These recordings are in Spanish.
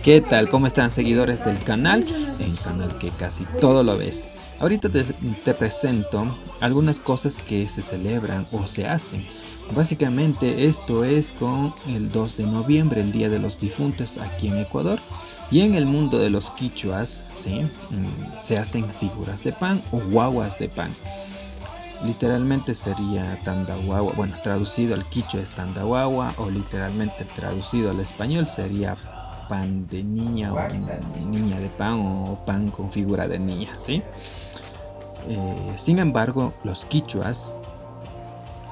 ¿Qué tal? ¿Cómo están seguidores del canal? El canal que casi todo lo ves. Ahorita te presento algunas cosas que se celebran o se hacen. Básicamente esto es con el 2 de noviembre, el Día de los Difuntos aquí en Ecuador. Y en el mundo de los quichuas, ¿sí? Se hacen figuras de pan o guaguas de pan. Literalmente sería tandahuagua, bueno, traducido al quichua es tandahuagua o literalmente traducido al español sería pan de niña o niña de pan o pan con figura de niña, ¿sí? Sin embargo, los quichuas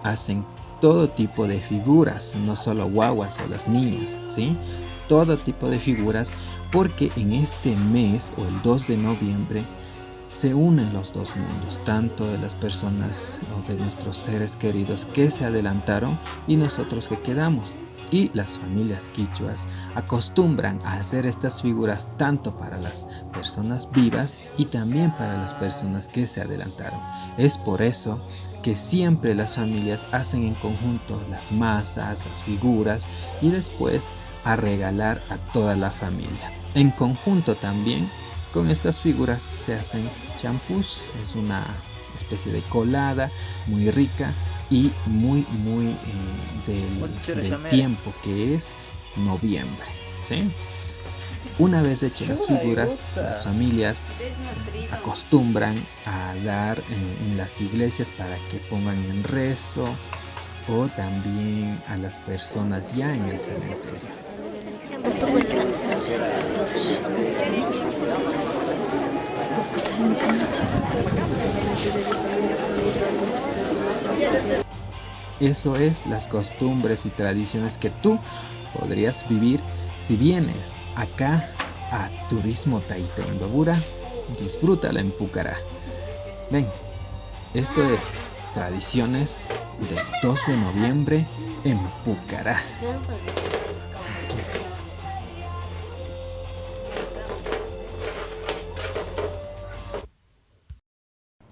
hacen todo tipo de figuras, no solo guaguas o las niñas, ¿sí? Todo tipo de figuras porque en este mes o el 2 de noviembre se unen los dos mundos, tanto de las personas o de nuestros seres queridos que se adelantaron y nosotros que quedamos. Y las familias quichuas acostumbran a hacer estas figuras tanto para las personas vivas y también para las personas que se adelantaron. Es por eso que siempre las familias hacen en conjunto las masas, las figuras y después a regalar a toda la familia. En conjunto también con estas figuras se hacen champús, es una especie de colada muy rica y muy del tiempo que es noviembre, ¿sí? Una vez hechas las figuras, las familias acostumbran a dar en las iglesias para que pongan en rezo o también a las personas ya en el cementerio. Eso es las costumbres y tradiciones que tú podrías vivir si vienes acá a Turismo Taita Imbabura. Disfrútala en Pucará. Ven, esto es tradiciones del 2 de noviembre en Pucará.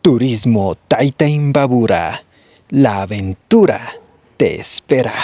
Turismo Taita Imbabura. La aventura te espera.